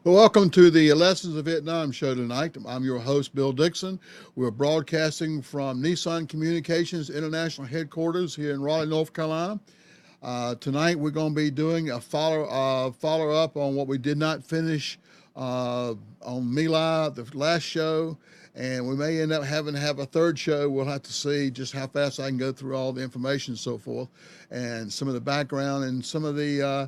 Well, welcome to the Lessons of Vietnam show tonight. I'm your host, Bill Dixon. We're broadcasting from Nissan Communications International Headquarters here in Raleigh, North Carolina. Tonight, we're going to be doing a follow-up on what we did not finish on My Lai, the last show, and we may end up having to have a third show. We'll have to see just how fast I can go through all the information and so forth, and some of the background and some of the.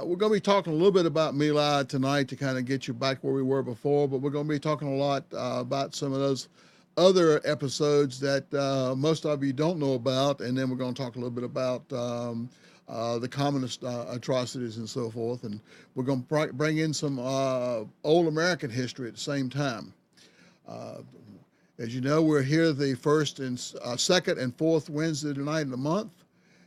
We're going to be talking a little bit about My Lai tonight to kind of get you back where we were before, but we're going to be talking a lot about some of those other episodes that most of you don't know about, and then we're going to talk a little bit about the communist atrocities and so forth, and we're going to bring in some old American history at the same time. As you know, we're here the first and second and fourth Wednesday night of the month,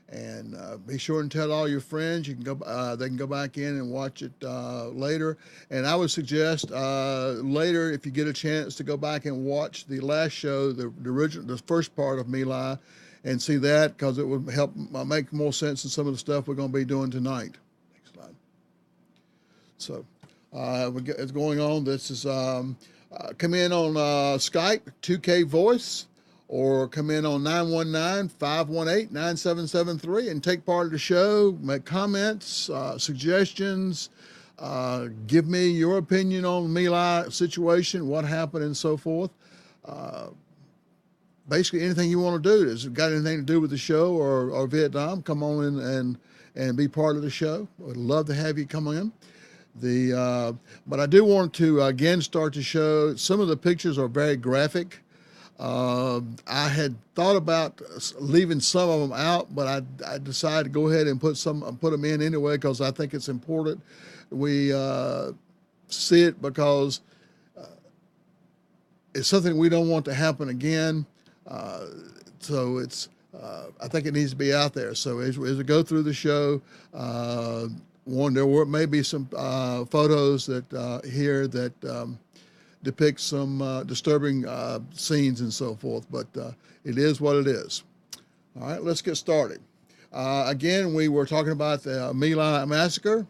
and be sure and tell all your friends. You can go; they can go back in and watch it later. And I would suggest later, if you get a chance, to go back and watch the last show, the original, the first part of My Lai, and see that, because it would help make more sense than some of the stuff we're going to be doing tonight. Next slide. So it's going on. This is come in on Skype, 2K Voice, or come in on 919-518-9773 and take part of the show, make comments, suggestions, give me your opinion on the My Lai situation, what happened, and so forth. Basically, anything you want to do. Has it got anything to do with the show or Vietnam, come on in and be part of the show. Would love to have you come in. But I do want to again start the show. Some of the pictures are very graphic. I had thought about leaving some of them out, but I decided to go ahead and put them in anyway, because I think it's important we see it, because it's something we don't want to happen again. So I think it needs to be out there. So as we go through the show, there may be some photos that here that depict some disturbing scenes and so forth, but it is what it is. All right, let's get started. Again, we were talking about the My Lai massacre.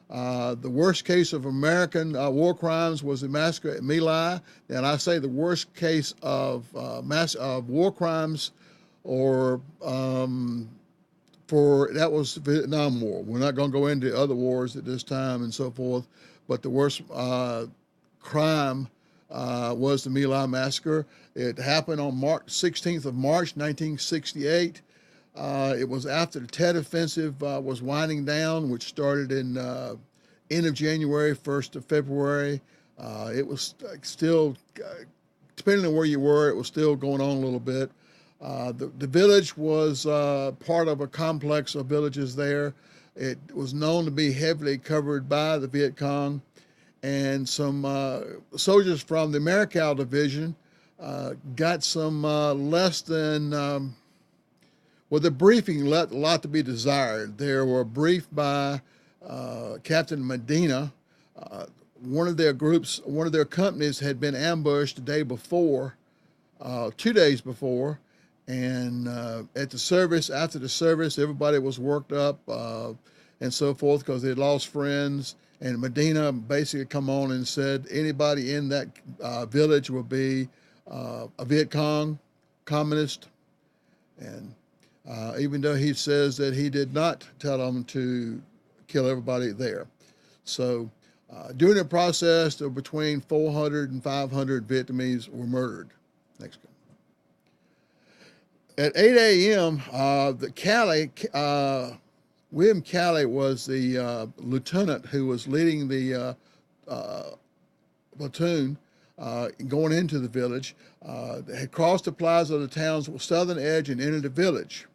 The worst case of American war crimes was the massacre at My Lai, and I say the worst case of war crimes, or that was the Vietnam War. We're not going to go into other wars at this time and so forth, but the worst crime was the My Lai massacre. It happened on 16th of March, 1968. It was after the Tet Offensive was winding down, which started in end of January, 1st of February. It was still, depending on where you were, it was still going on a little bit. The village was part of a complex of villages there. It was known to be heavily covered by the Viet Cong, and some soldiers from the Marical Division got some less than, the briefing left a lot to be desired. They were briefed by Captain Medina. One of their companies had been ambushed the day before, 2 days before, and after the service, everybody was worked up and so forth, because they had lost friends. And Medina basically come on and said anybody in that village will be a Viet Cong communist. And even though he says that he did not tell them to kill everybody there. So during the process, between 400 and 500 Vietnamese were murdered. Next. At 8 a.m., William Calley was the lieutenant who was leading the platoon going into the village. They had crossed the plaza of the town's southern edge and entered the village.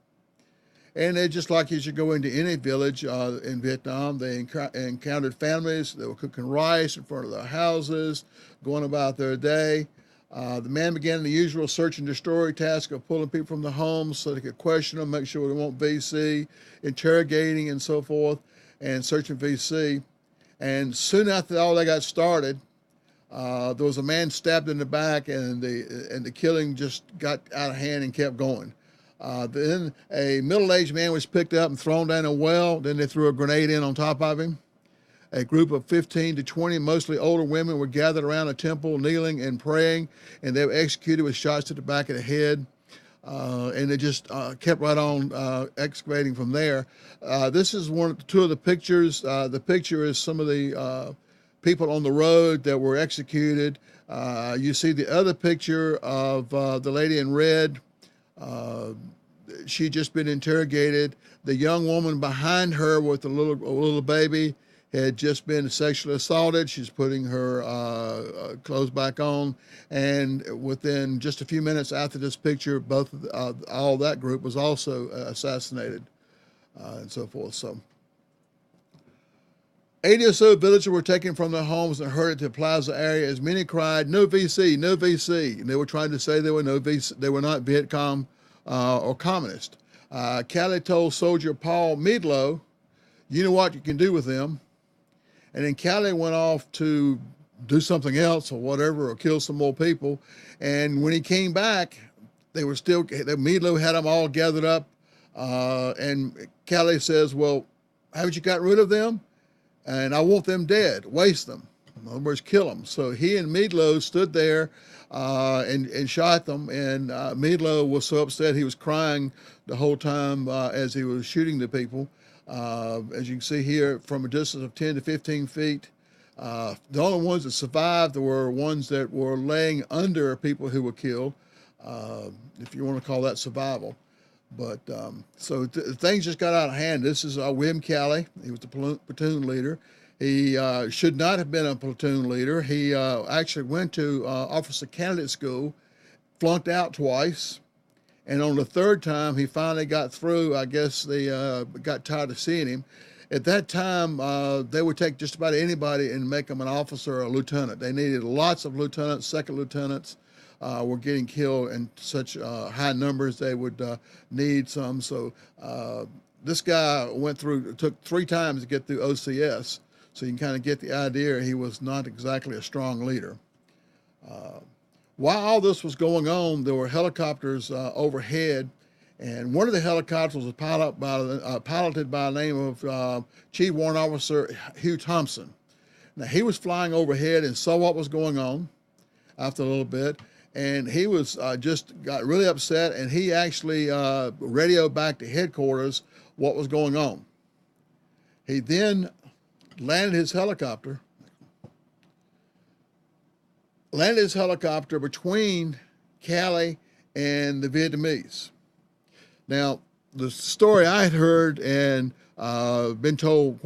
And they, just like as you go into any village in Vietnam, they encountered families that were cooking rice in front of their houses, going about their day. The man began the usual search and destroy task of pulling people from the homes so they could question them, make sure they won't VC, interrogating and so forth, and searching VC. And soon after all that got started, there was a man stabbed in the back, and the killing just got out of hand and kept going. Then a middle-aged man was picked up and thrown down a well. Then they threw a grenade in on top of him. A group of 15 to 20, mostly older women, were gathered around a temple, kneeling and praying, and they were executed with shots to the back of the head. And it just kept right on excavating from there. This is two of the pictures. The picture is some of the people on the road that were executed. You see the other picture of the lady in red. She'd just been interrogated. The young woman behind her with a little baby had just been sexually assaulted. She's putting her clothes back on, and within just a few minutes after this picture, all that group was also assassinated, and so forth. So 80 or so villagers were taken from their homes and herded to the plaza area as many cried, "No VC, no VC." And they were trying to say they were not Viet Cong or communist. Kelly told soldier Paul Meadlow, "You know what you can do with them." And then Kelly went off to do something else or whatever, or kill some more people. And when he came back, Meadlow had them all gathered up. And Kelly says, "Well, haven't you got rid of them? And I want them dead, waste them. In other words, kill them." So he and Meadlow stood there and shot them. And Meadlow was so upset, he was crying the whole time as he was shooting the people. As you can see here, from a distance of 10 to 15 feet. The only ones that survived were ones that were laying under people who were killed, if you want to call that survival. But so things just got out of hand. This is William Kelly. He was the platoon leader. He should not have been a platoon leader. He actually went to officer candidate school, flunked out twice. And on the third time, he finally got through. I guess they got tired of seeing him. At that time, they would take just about anybody and make them an officer or a lieutenant. They needed lots of lieutenants. Second lieutenants were getting killed in such high numbers, they would need some. So this guy took 3 times to get through OCS. So you can kind of get the idea he was not exactly a strong leader. While all this was going on, there were helicopters overhead, and one of the helicopters was piloted by the name of Chief Warrant Officer Hugh Thompson. Now, he was flying overhead and saw what was going on after a little bit, and he was just got really upset, and he actually radioed back to headquarters what was going on. He then landed his helicopter between Cali and the Vietnamese. Now, the story I had heard and been told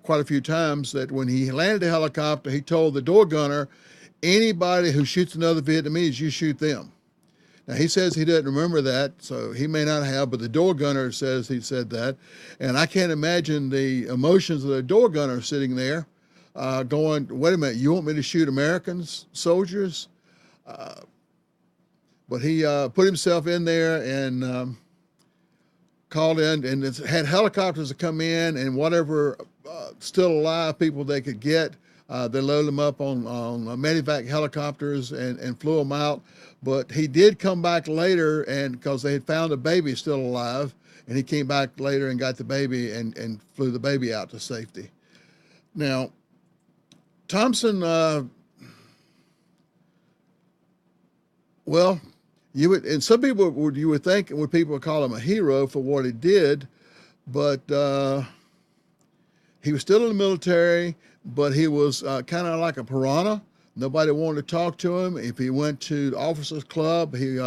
quite a few times that when he landed the helicopter, he told the door gunner, "Anybody who shoots another Vietnamese, you shoot them." Now, he says he doesn't remember that, so he may not have, but the door gunner says he said that. And I can't imagine the emotions of the door gunner sitting there going, "Wait a minute, you want me to shoot Americans, soldiers?" But he put himself in there and called in, and had helicopters to come in, and whatever still alive people they could get, they loaded them up on medevac helicopters and flew them out. But he did come back later, and because they had found a baby still alive, and he came back later and got the baby and flew the baby out to safety. Now, Thompson, well, and some people you would think people would call him a hero for what he did, but he was still in the military, but he was kind of like a piranha. Nobody wanted to talk to him. If he went to the officers' club, he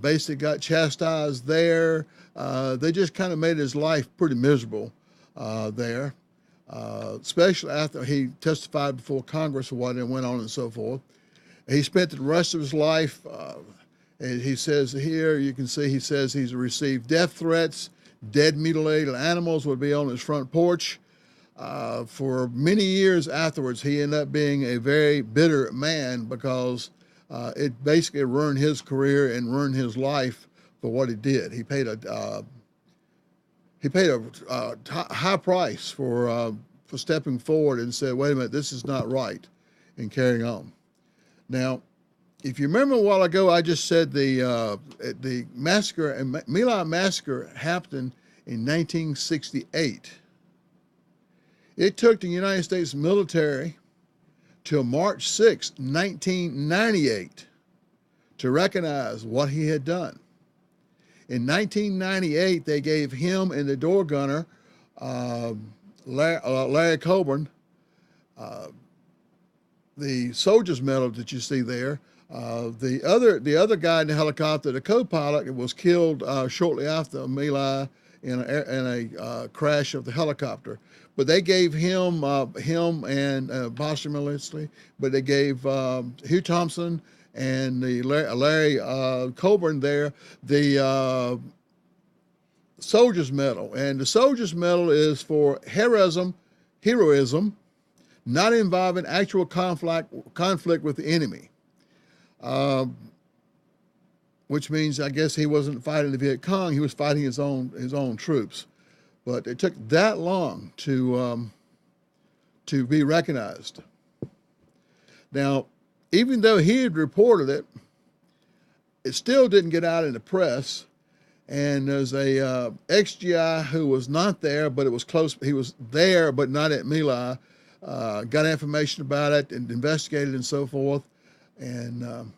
basically got chastised there. They just kind of made his life pretty miserable there. Especially after he testified before Congress for what went on and so forth. He spent the rest of his life, and he says here, you can see he says he's received death threats, dead mutilated animals would be on his front porch. For many years afterwards, he ended up being a very bitter man because it basically ruined his career and ruined his life for what he did. He paid a high price for stepping forward and said, "Wait a minute, this is not right," and carrying on. Now, if you remember a while ago, I just said the massacre, My Lai massacre happened in 1968. It took the United States military till March 6, 1998 to recognize what he had done. In 1998, they gave him and the door gunner, Larry Coburn, the soldier's medal that you see there. The other guy in the helicopter, the co-pilot, was killed shortly after My Lai in a crash of the helicopter. But they gave him and posthumously, but they gave Hugh Thompson and the Larry Coburn there the soldier's medal. And the soldier's medal is for heroism, not involving actual conflict with the enemy. Which means, I guess, he wasn't fighting the Viet Cong; he was fighting his own troops. But it took that long to be recognized. Now, even though he had reported it, it still didn't get out in the press. And there's a ex-GI who was not there, but it was close. He was there, but not at My Lai. Got information about it and investigated and so forth. And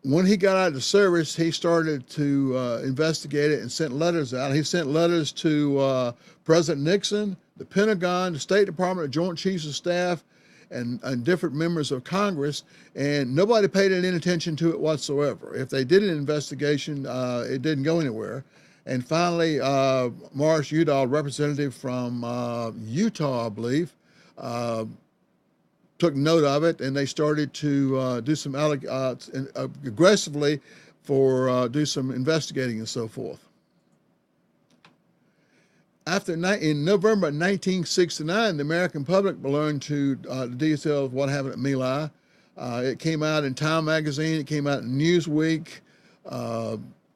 when he got out of the service, he started to investigate it and sent letters out. He sent letters to President Nixon, the Pentagon, the State Department, the Joint Chiefs of Staff, and different members of Congress, and nobody paid any attention to it whatsoever. If they did an investigation, it didn't go anywhere. And finally, Morris Udall, representative from Utah, I believe, took note of it, and they started to do some aggressively do some investigating and so forth. In November 1969, the American public learned to the details of what happened at My Lai. It came out in Time magazine. It came out in Newsweek.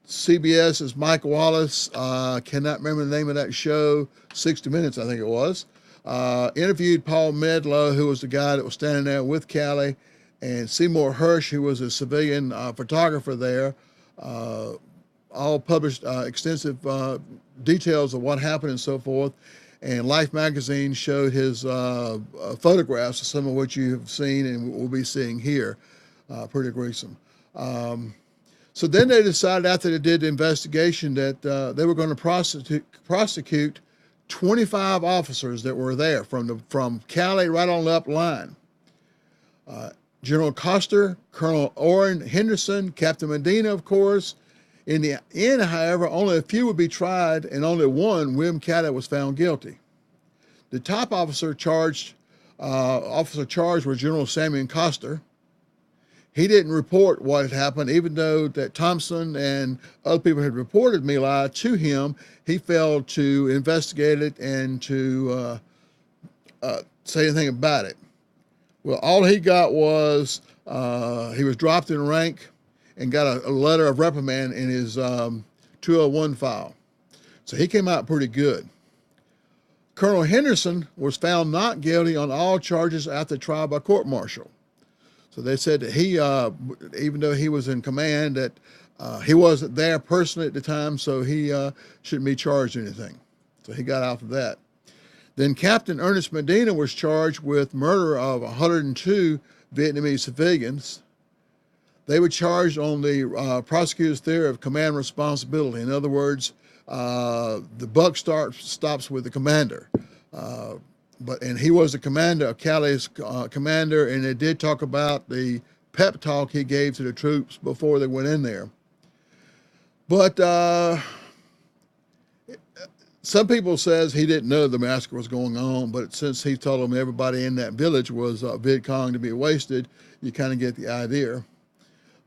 CBS's Mike Wallace, cannot remember the name of that show, 60 Minutes, I think it was, interviewed Paul Medlow, who was the guy that was standing there with Calley, and Seymour Hersh, who was a civilian photographer there. All published extensive details of what happened and so forth. And Life magazine showed his photographs, some of which you have seen and will be seeing here. Pretty gruesome. So then they decided, after they did the investigation, that they were going to prosecute 25 officers that were there from Calley right on the up line. General Coster, Colonel Orrin Henderson, Captain Medina, of course. In the end, however, only a few would be tried, and only one, William Calley, was found guilty. The top officer charged was General Samuel Coster. He didn't report what had happened, even though that Thompson and other people had reported My Lai to him. He failed to investigate it and to say anything about it. Well, all he got was he was dropped in rank and got a letter of reprimand in his 201 file. So he came out pretty good. Colonel Henderson was found not guilty on all charges after trial by court-martial. So they said that he, even though he was in command, that he wasn't there personally at the time, so he shouldn't be charged anything. So he got out of that. Then Captain Ernest Medina was charged with murder of 102 Vietnamese civilians. They were charged on the prosecutor's theory of command responsibility. In other words, the buck stops with the commander. And he was the commander of Calley's commander, and they did talk about the pep talk he gave to the troops before they went in there. But some people says he didn't know the massacre was going on, but since he told them everybody in that village was Viet Cong to be wasted, you kind of get the idea.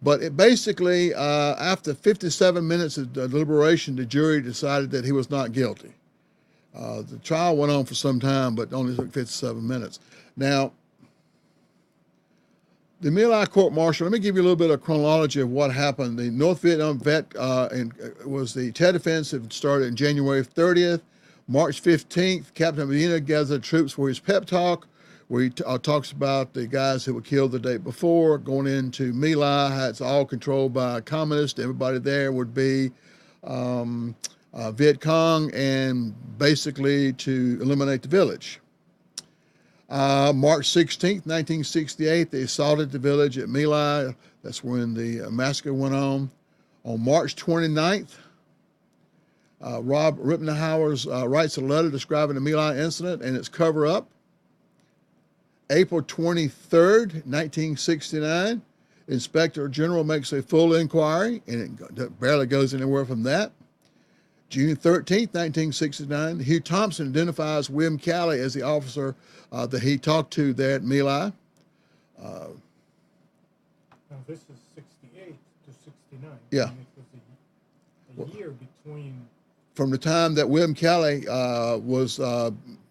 But it basically, after 57 minutes of deliberation, the jury decided that he was not guilty. The trial went on for some time, but only took 57 minutes. Now, the My Lai court-martial, let me give you a little bit of chronology of what happened. The North Vietnam was the Tet Offensive, started in January 30th. March 15th, Captain Medina gathered troops for his pep talk, where he talks about the guys who were killed the day before, going into My Lai, how it's all controlled by communists. Everybody there would be Viet Cong and basically to eliminate the village. March 16th, 1968, they assaulted the village at My Lai. That's when the massacre went on. On March 29th, Rob Rippenhauer writes a letter describing the My Lai incident and its cover-up. April 23rd, 1969, Inspector General makes a full inquiry, and it barely goes anywhere from that. June 13th, 1969, Hugh Thompson identifies William Calley as the officer that he talked to there at My Lai. Now this is 68 to 69. Yeah. And it was a year between. From the time that William Calley was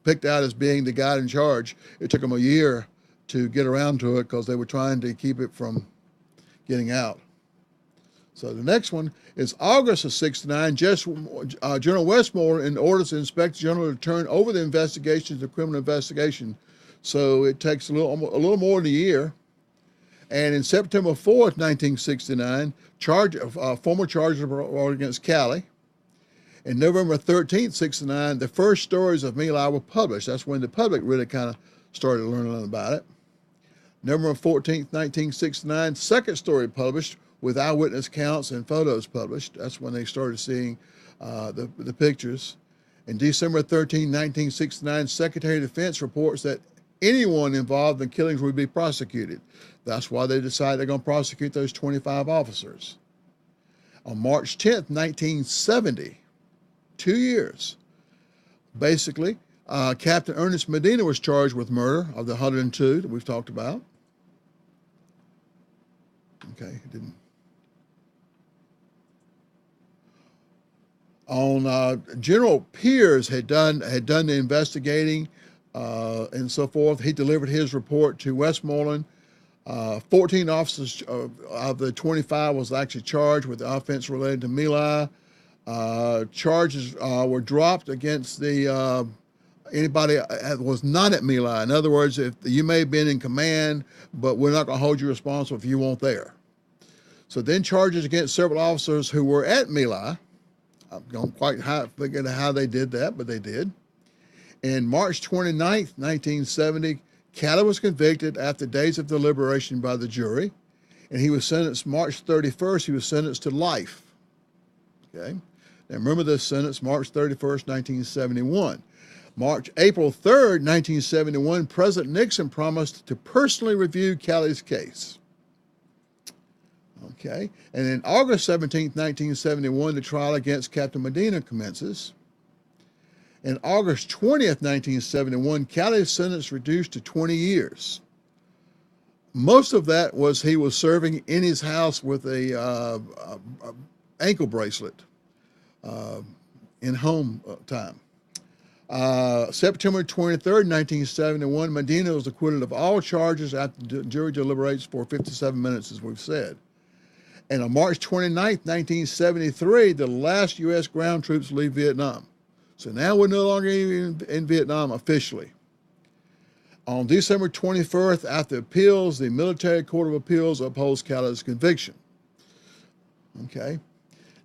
picked out as being the guy in charge, it took them a year to get around to it because they were trying to keep it from getting out. So the next one is August of 69. General Westmoreland orders the Inspector General to turn over the investigation to the criminal investigation. So it takes a little more than a year. And in September 4th, 1969, formal charges were brought against Calley. In November 13th, 69, the first stories of My Lai were published. That's when the public really kind of started learning about it. November 14th, 1969, second story published with eyewitness accounts and photos published. That's when they started seeing the pictures. In December 13, 1969, Secretary of Defense reports that anyone involved in killings would be prosecuted. That's why they decided they're going to prosecute those 25 officers. On March 10th, 1970, 2 years, basically, Captain Ernest Medina was charged with murder of the 102 that we've talked about. Okay, it didn't. General Pierce had done the investigating and so forth. He delivered his report to Westmoreland. 14 officers of the 25 was actually charged with the offense related to My Lai. Charges were dropped against anybody that was not at My Lai. In other words, if you may have been in command, but we're not going to hold you responsible if you weren't there. So then charges against several officers who were at My Lai. I don't quite figure out how they did that, but they did. In March 29th, 1970, Calley was convicted after days of deliberation by the jury, and he was sentenced March 31st. He was sentenced to life. Okay. Now remember this sentence, March 31st, 1971. April 3rd, 1971, President Nixon promised to personally review Calley's case. Okay, and then August 17th, 1971, the trial against Captain Medina commences. And August 20th, 1971, Calley's sentence reduced to 20 years. Most of that was he was serving in his house with a ankle bracelet in home time. September 23rd, 1971, Medina was acquitted of all charges after the jury deliberates for 57 minutes, as we've said. And on March 29th, 1973, the last U.S. ground troops leave Vietnam. So now we're no longer in Vietnam officially. On December 21st, after appeals, the Military Court of Appeals upholds Calley's conviction. Okay.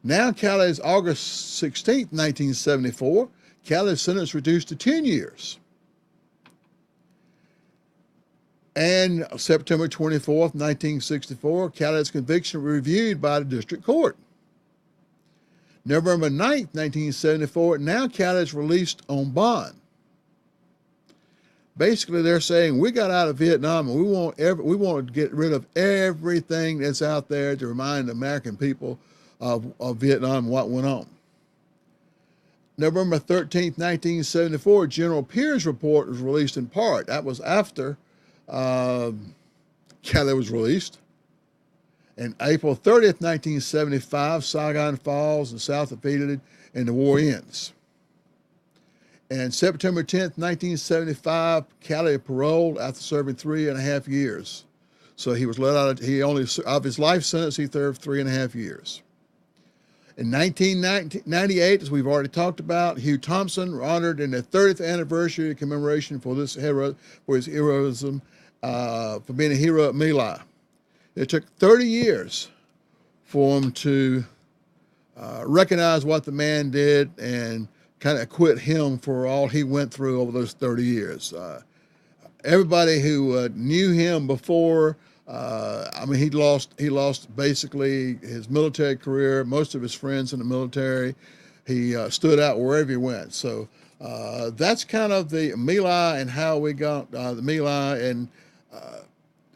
Now Calley's August 16th, 1974, Calley's sentence reduced to 10 years. And September 24th, 1964, Calley's conviction reviewed by the district court. November 9th, 1974, now Calley's released on bond. Basically, they're saying we got out of Vietnam and we want to get rid of everything that's out there to remind the American people of Vietnam and what went on. November 13th, 1974, General Pierce's report was released in part. That was after Calley was released. And April 30th, 1975, Saigon falls and South defeated and the war ends. And September 10th, 1975, Calley paroled after serving 3.5 years. So he was let out, of his life sentence, he served 3.5 years. In 1998, as we've already talked about, Hugh Thompson honored in the 30th anniversary commemoration for his heroism, for being a hero at My Lai. It took 30 years for him to recognize what the man did and kind of acquit him for all he went through over those 30 years. Everybody who knew him before, I mean, he lost basically his military career, most of his friends in the military. He stood out wherever he went. So that's kind of the My Lai and how we got the My Lai, and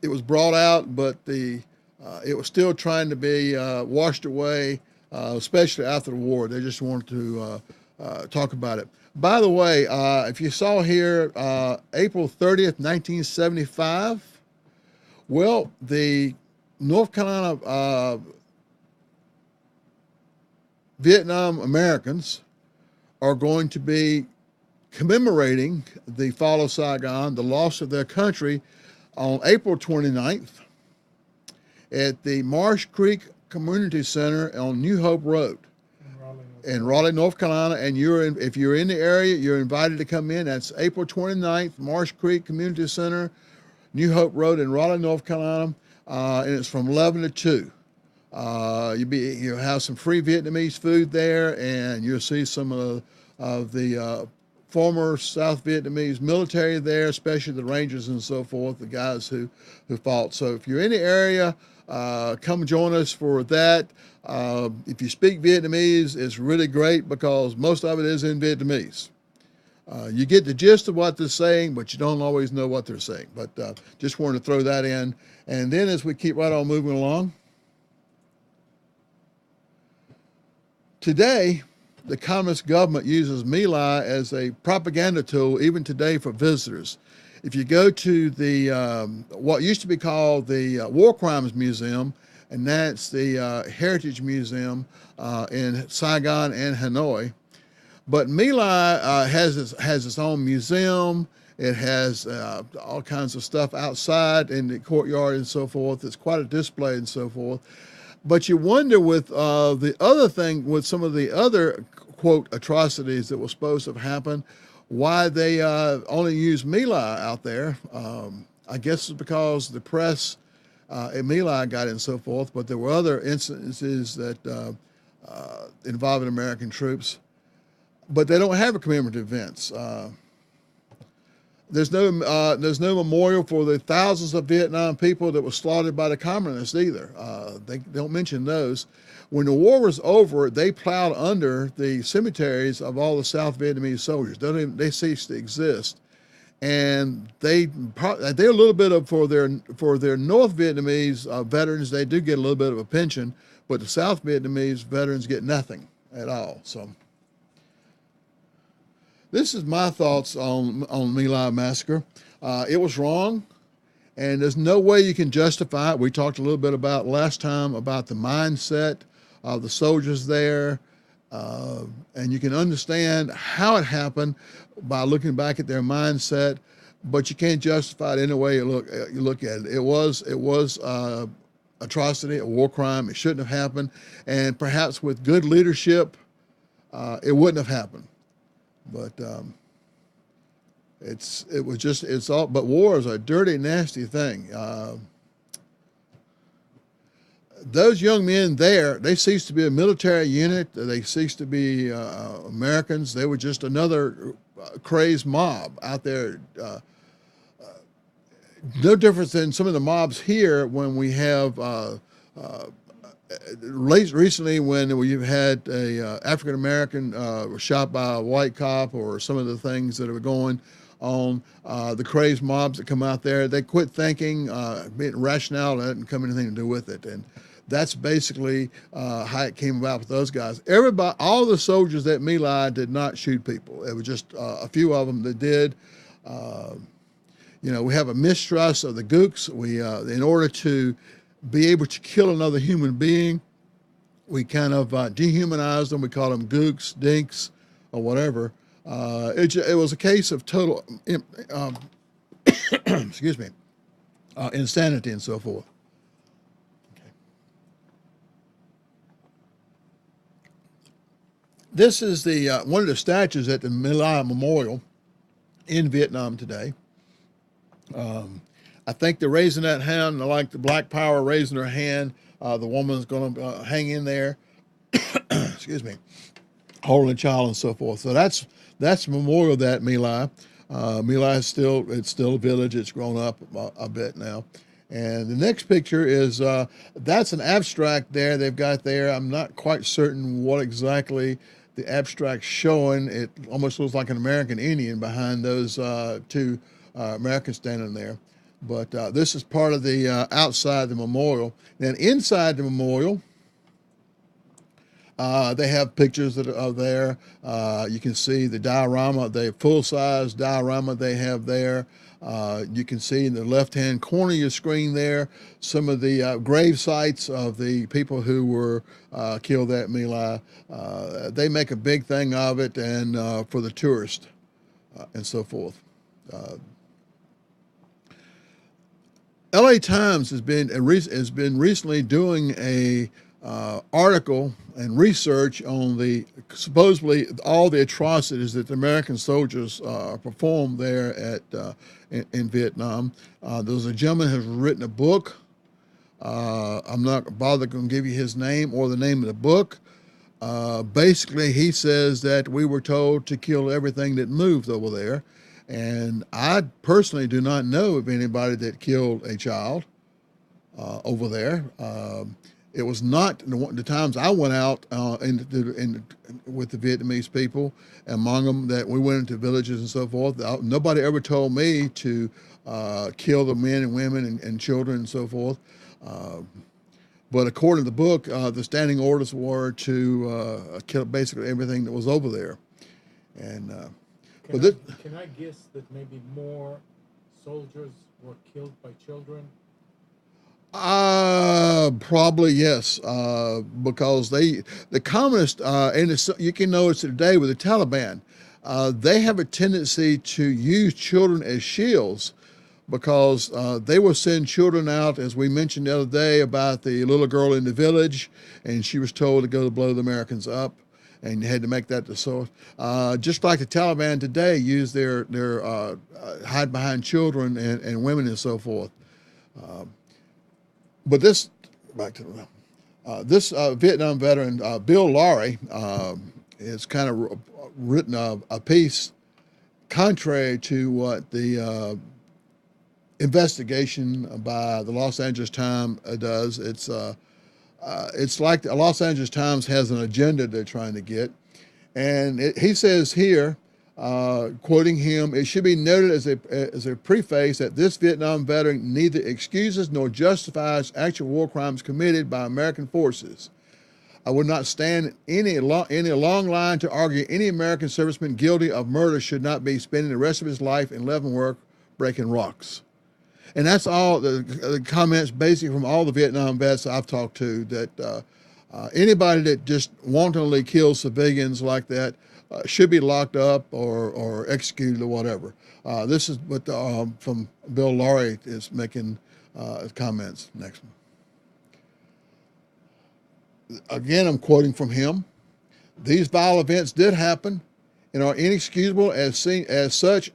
it was brought out, but it was still trying to be washed away, especially after the war. They just wanted to talk about it. By the way, if you saw here, April 30th, 1975, well, the North Carolina Vietnam Americans are going to be commemorating the fall of Saigon, the loss of their country, on April 29th at the Marsh Creek Community Center on New Hope Road in Raleigh, North Carolina. And if you're in the area, you're invited to come in. That's April 29th, Marsh Creek Community Center, New Hope Road in Raleigh, North Carolina, and it's from 11 to 2. You'll have some free Vietnamese food there, and you'll see some of the former South Vietnamese military there, especially the Rangers and so forth, the guys who fought. So if you're in the area, come join us for that. If you speak Vietnamese, it's really great because most of it is in Vietnamese. You get the gist of what they're saying, but you don't always know what they're saying. But just wanted to throw that in. And then as we keep right on moving along, today, the communist government uses My Lai as a propaganda tool, even today, for visitors. If you go to the what used to be called the War Crimes Museum, and that's the Heritage Museum in Saigon and Hanoi, but My Lai has its own museum. It has all kinds of stuff outside in the courtyard and so forth. It's quite a display and so forth. But you wonder with the other thing, with some of the other, quote, atrocities that were supposed to have happened, why they only use My Lai out there. I guess it's because the press and My Lai got it and so forth, but there were other instances that involving American troops. But they don't have a commemorative events. There's no memorial for the thousands of Vietnam people that were slaughtered by the communists either. They don't mention those. When the war was over, they plowed under the cemeteries of all the South Vietnamese soldiers. They ceased to exist, and they're a little bit of for their North Vietnamese veterans. They do get a little bit of a pension, but the South Vietnamese veterans get nothing at all. So. This is my thoughts on My Lai massacre. It was wrong, and there's no way you can justify it. We talked a little bit about last time about the mindset of the soldiers there, and you can understand how it happened by looking back at their mindset, but you can't justify it any way you look at it. It was atrocity, a war crime. It shouldn't have happened, and perhaps with good leadership, it wouldn't have happened. But but war is a dirty, nasty thing. Those young men there, they ceased to be a military unit. They ceased to be Americans. They were just another crazed mob out there. No difference than some of the mobs here when we have recently when we've had a African American shot by a white cop, or some of the things that are going on, the crazed mobs that come out there, they quit thinking, being rationale and come anything to do with it. And that's basically how it came about with those guys. Everybody, all the soldiers at My Lai did not shoot people. It was just a few of them that did. We have a mistrust of the gooks. We, in order to be able to kill another human being, we kind of dehumanize them. We call them gooks, dinks, or whatever. It was a case of total, excuse me, insanity and so forth. Okay. This is the one of the statues at the My Lai Memorial in Vietnam today. I think they're raising that hand, like the Black Power raising her hand. The woman's going to hang in there. excuse me, holding a child and so forth. So that's the memorial of that My Lai. My Lai is still a village. It's grown up a bit now. And the next picture is that's an abstract there they've got there. I'm not quite certain what exactly the abstract's showing. It almost looks like an American Indian behind those two Americans standing there. But this is part of the outside the memorial. Then inside the memorial, they have pictures that are there. You can see the diorama, the full-size diorama they have there. You can see in the left-hand corner of your screen there some of the grave sites of the people who were killed at My Lai. They make a big thing of it, and for the tourist and so forth. LA Times has been recently doing a article and research on the supposedly all the atrocities that the American soldiers performed there at in Vietnam. There's a gentleman who has written a book. I'm not bothered going to give you his name or the name of the book. Basically, he says that we were told to kill everything that moved over there. And I personally do not know of anybody that killed a child over there. It was not the times I went out with the Vietnamese people, among them that we went into villages and so forth. Nobody ever told me to kill the men and women and children and so forth. But according to the book, the standing orders were to kill basically everything that was over there. And can I guess that maybe more soldiers were killed by children? Probably yes, because the communists, and you can notice it today with the Taliban, they have a tendency to use children as shields because they will send children out, as we mentioned the other day about the little girl in the village, and she was told to go to blow the Americans up. And you had to make that the source. Just like the Taliban today use their hide behind children and women and so forth. But this, back to this Vietnam veteran, Bill Laurie, has kind of written a piece contrary to what the investigation by the Los Angeles Times does. It's like the Los Angeles Times has an agenda they're trying to get. And he says here, quoting him, "It should be noted as a preface that this Vietnam veteran neither excuses nor justifies actual war crimes committed by American forces. I would not stand in a long line to argue any American serviceman guilty of murder should not be spending the rest of his life in Leavenworth breaking rocks." And that's all the comments basically from all the Vietnam vets I've talked to, that anybody that just wantonly kills civilians like that should be locked up or executed or whatever. This is what from Bill Laurie is making comments. Next one. Again, I'm quoting from him. "These vile events did happen and are inexcusable as seen as such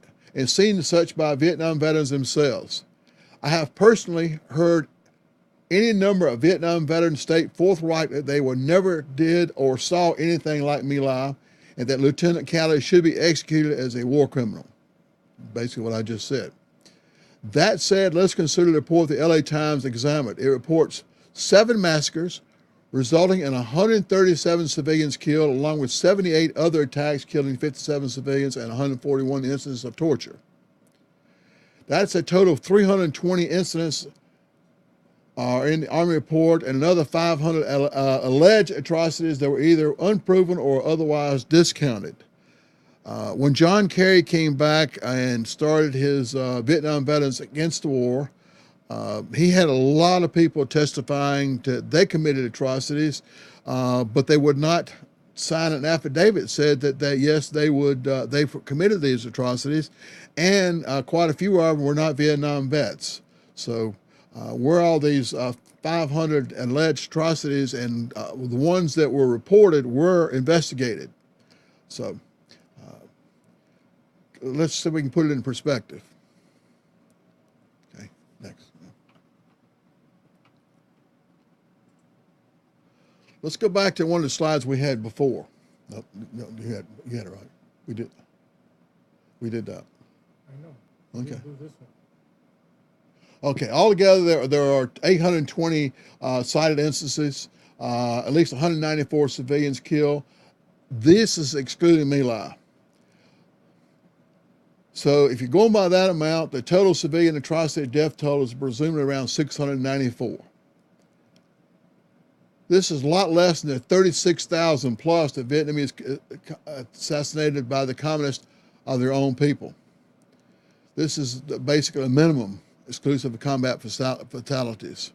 by Vietnam veterans themselves. I have personally heard any number of Vietnam veterans state forthright that they were never did or saw anything like My Lai, and that Lieutenant Calley should be executed as a war criminal." Basically what I just said. That said, let's consider the report the LA Times examined. It reports 7 massacres, resulting in 137 civilians killed, along with 78 other attacks killing 57 civilians and 141 incidents of torture. That's a total of 320 incidents are in the Army report, and another 500 alleged atrocities that were either unproven or otherwise discounted. When John Kerry came back and started his Vietnam Veterans Against the War, he had a lot of people testifying that they committed atrocities, but they would not sign an affidavit that said that yes, they committed these atrocities, and quite a few of them were not Vietnam vets. So where all these 500 alleged atrocities and the ones that were reported were investigated. So let's see if we can put it in perspective. Okay, next. Let's go back to one of the slides we had before. No, you had it right. We did that. I know. We Okay. didn't do this one. Okay. Altogether, there are 820 cited instances. At least 194 civilians killed. This is excluding My Lai. So if you're going by that amount, the total civilian atrocity death toll is presumably around 694. This is a lot less than the 36,000 plus the Vietnamese assassinated by the communists of their own people. This is basically a minimum exclusive of combat fatalities.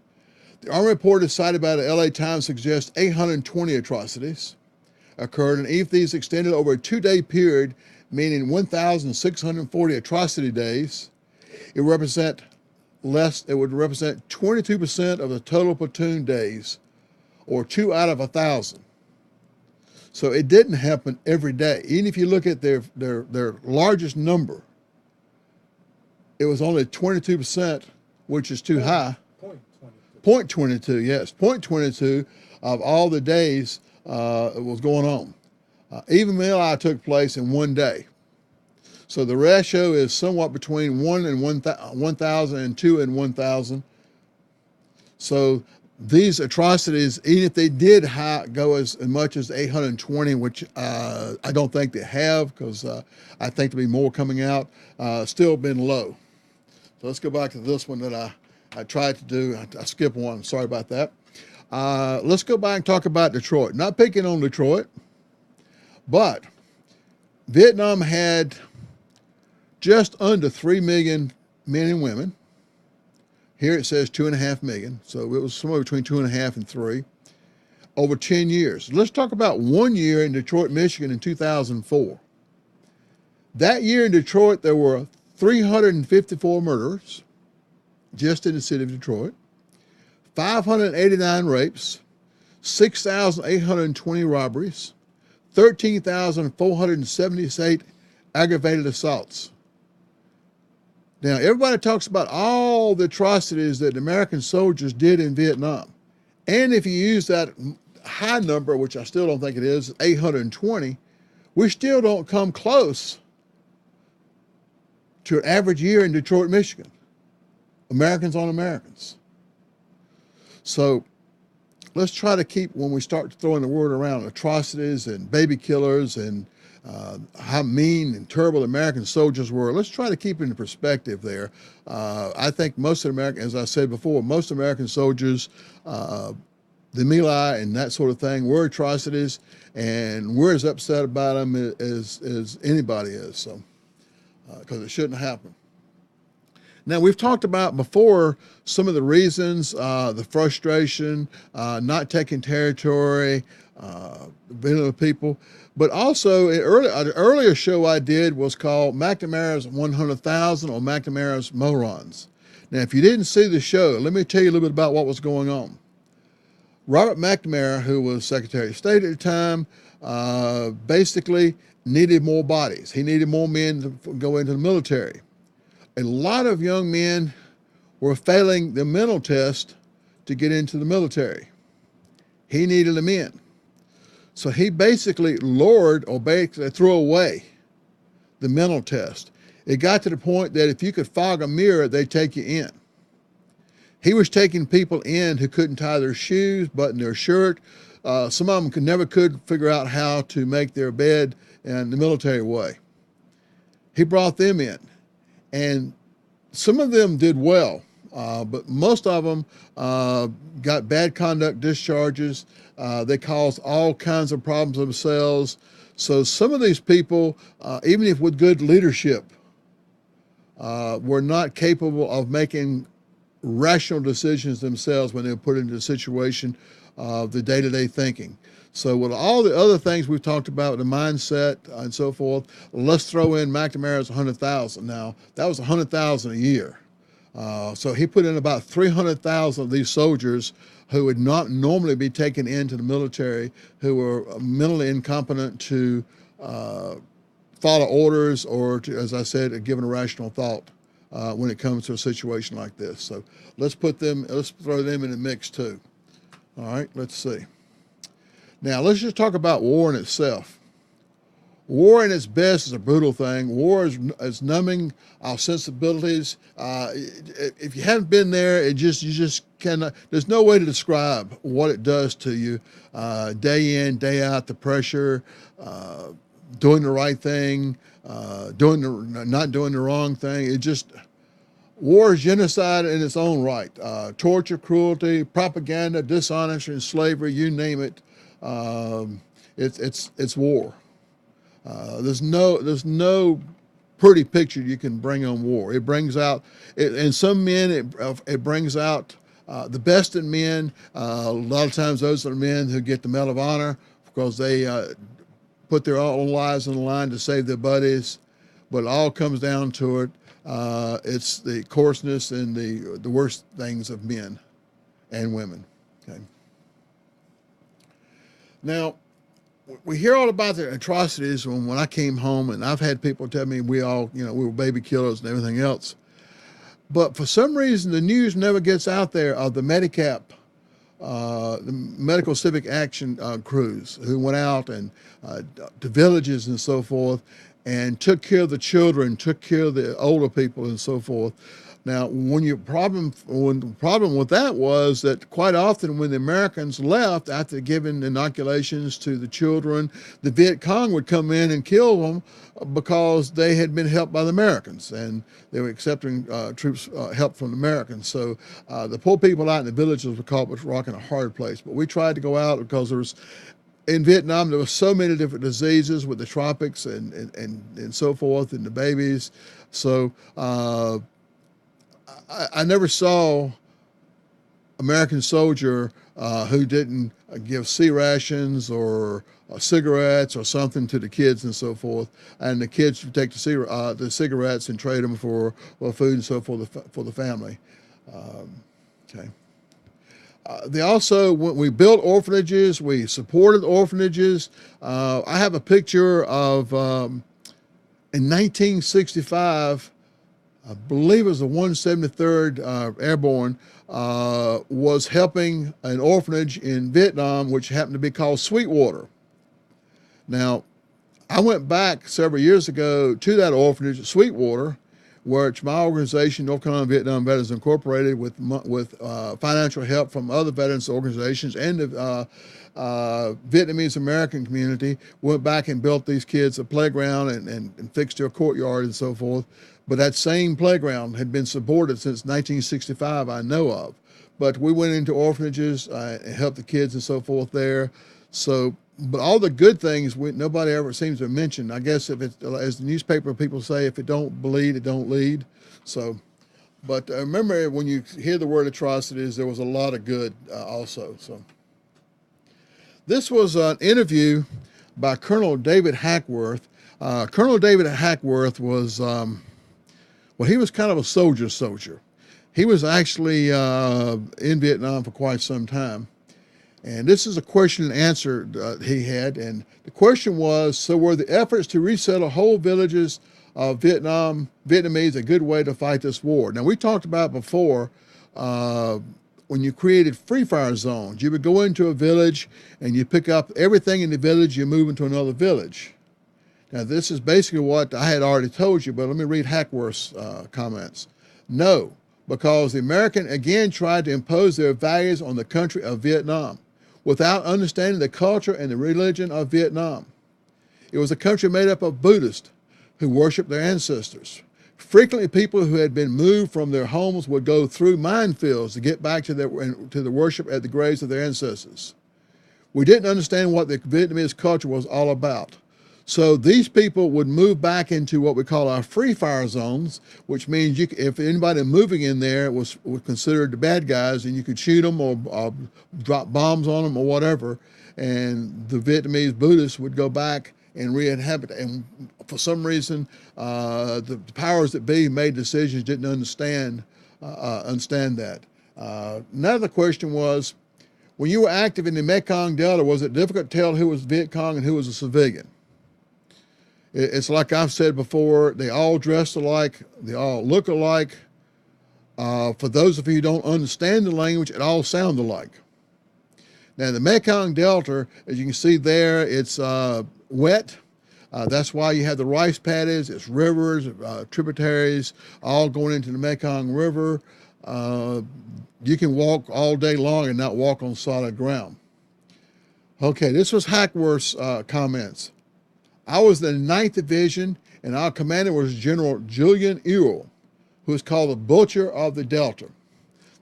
The Army report cited by the LA Times suggests 820 atrocities occurred, and if these extended over a 2-day period, meaning 1,640 atrocity days, it would represent 22% of the total platoon days, or 2 out of 1,000. So it didn't happen every day. Even if you look at their largest number, it was only 22%, which is too high. 0.22, yes, 0.22 of all the days was going on. Even My Lai took place in 1 day. So the ratio is somewhat between 1 and 1,000 and 2 and 1,000. So these atrocities, even if they did go as much as 820, which I don't think they have, because I think there'll be more coming out, still been low. So let's go back to this one that I tried to do. I skipped one. Sorry about that. Let's go back and talk about Detroit. Not picking on Detroit, but Vietnam had just under 3 million men and women. Here it says 2.5 million, so it was somewhere between 2.5 and 3 over 10 years. Let's talk about 1 year in Detroit, Michigan in 2004. That year in Detroit, there were 354 murders just in the city of Detroit, 589 rapes, 6,820 robberies, 13,478 aggravated assaults. Now, everybody talks about all the atrocities that the American soldiers did in Vietnam. And if you use that high number, which I still don't think it is, 820, we still don't come close to an average year in Detroit, Michigan. Americans on Americans. So let's try to keep, when we start throwing the word around atrocities and baby killers and how mean and terrible American soldiers were, let's try to keep it in perspective there. I think most of American, as I said before, most American soldiers, the My Lai and that sort of thing, were atrocities, and we're as upset about them as anybody is. So, because it shouldn't happen. Now, we've talked about before some of the reasons, the frustration, not taking territory, being with people, but also an earlier show I did was called McNamara's 100,000 or McNamara's Morons. Now, if you didn't see the show, let me tell you a little bit about what was going on. Robert McNamara, who was Secretary of State at the time, basically needed more bodies. He needed more men to go into the military. A lot of young men were failing the mental test to get into the military. He needed them in. So he basically lowered or basically threw away the mental test. It got to the point that if you could fog a mirror, they'd take you in. He was taking people in who couldn't tie their shoes, button their shirt. Some of them never could figure out how to make their bed in the military way. He brought them in. And some of them did well, but most of them got bad conduct discharges. They caused all kinds of problems themselves. So some of these people, even if with good leadership, were not capable of making rational decisions themselves when they were put into the situation of the day-to-day thinking. So with all the other things we've talked about, the mindset and so forth, let's throw in McNamara's 100,000. Now, that was 100,000 a year. So he put in about 300,000 of these soldiers who would not normally be taken into the military, who were mentally incompetent to follow orders or to, as I said, give a rational thought when it comes to a situation like this. So let's throw them in the mix too. All right, let's see. Now, let's just talk about war in itself. War in its best is a brutal thing. War is numbing our sensibilities. If you haven't been there, you just cannot. There's no way to describe what it does to you, day in, day out. The pressure, doing the right thing, not doing the wrong thing. War is genocide in its own right. Torture, cruelty, propaganda, dishonesty, and slavery. You name it. It's war. There's no pretty picture you can bring on war. It brings out, in some men, it brings out the best in men. A lot of times, those are the men who get the Medal of Honor because they put their own lives on the line to save their buddies. But it all comes down to it. It's the coarseness and the worst things of men and women. Okay. Now, we hear all about the atrocities when I came home, and I've had people tell me we were baby killers and everything else. But for some reason, the news never gets out there of the Medicap, the Medical Civic Action crews who went out and to villages and so forth and took care of the children, took care of the older people and so forth. Now, the problem with that was that quite often when the Americans left after giving inoculations to the children, the Viet Cong would come in and kill them because they had been helped by the Americans and they were accepting troops help from the Americans. So the poor people out in the villages were caught with a rock and a hard place. But we tried to go out because in Vietnam, there were so many different diseases with the tropics and so forth and the babies. So I never saw American soldier who didn't give C rations or cigarettes or something to the kids and so forth, and the kids would take the cigarettes and trade them for food and so forth for the family. Okay. They also, when we built orphanages, we supported orphanages. I have a picture of in 1965. I believe it was the 173rd Airborne, was helping an orphanage in Vietnam, which happened to be called Sweetwater. Now, I went back several years ago to that orphanage at Sweetwater, which my organization, North Carolina Vietnam Veterans Incorporated, with financial help from other veterans organizations and the Vietnamese American community, went back and built these kids a playground and fixed their courtyard and so forth. But that same playground had been supported since 1965, I know of. But we went into orphanages and helped the kids and so forth there. So, but all the good things, nobody ever seems to mention. I guess if it's, as the newspaper people say, if it don't bleed, it don't lead. So, but remember when you hear the word atrocities, there was a lot of good also. So, this was an interview by Colonel David Hackworth. Colonel David Hackworth was, well, he was kind of a soldier. He was actually in Vietnam for quite some time. And this is a question and answer he had. And the question was, so were the efforts to resettle whole villages of Vietnamese a good way to fight this war? Now, we talked about before when you created free fire zones, you would go into a village and you pick up everything in the village, you move into another village. Now, this is basically what I had already told you, but let me read Hackworth's comments. No, because the American again tried to impose their values on the country of Vietnam without understanding the culture and the religion of Vietnam. It was a country made up of Buddhists who worshiped their ancestors. Frequently, people who had been moved from their homes would go through minefields to get back to the worship at the graves of their ancestors. We didn't understand what the Vietnamese culture was all about. So these people would move back into what we call our free fire zones, which means if anybody moving in there was considered the bad guys, and you could shoot them or drop bombs on them or whatever, and the Vietnamese Buddhists would go back and re-inhabit. And for some reason, the powers that be made decisions didn't understand that. Another question was, when you were active in the Mekong Delta, was it difficult to tell who was Viet Cong and who was a civilian? It's like I've said before, they all dress alike, they all look alike. For those of you who don't understand the language, it all sounds alike. Now, the Mekong Delta, as you can see there, it's wet. That's why you have the rice paddies, it's rivers, tributaries, all going into the Mekong River. You can walk all day long and not walk on solid ground. Okay, this was Hackworth's comments. I was in the 9th Division, and our commander was General Julian Ewell, who was called the Butcher of the Delta.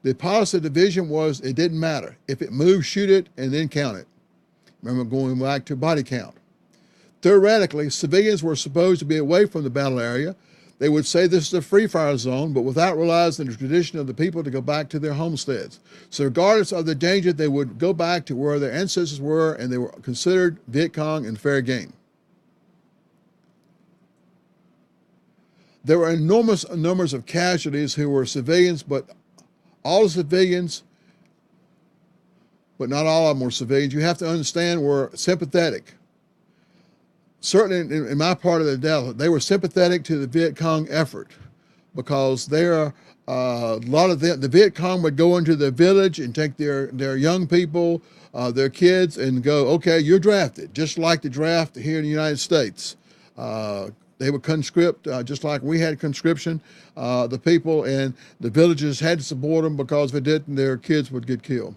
The policy of the division was it didn't matter. If it moved, shoot it, and then count it. Remember going back to body count. Theoretically, civilians were supposed to be away from the battle area. They would say this is a free fire zone, but without realizing the tradition of the people to go back to their homesteads. So regardless of the danger, they would go back to where their ancestors were, and they were considered Viet Cong and fair game. There were enormous numbers of casualties who were civilians, but all the civilians, but not all of them were civilians, you have to understand, were sympathetic. Certainly in my part of the Delta, they were sympathetic to the Viet Cong effort, because a lot of the Viet Cong would go into the village and take their young people, their kids, and go, okay, you're drafted, just like the draft here in the United States. They would conscript, just like we had conscription. The people and the villages had to support them, because if it didn't, their kids would get killed.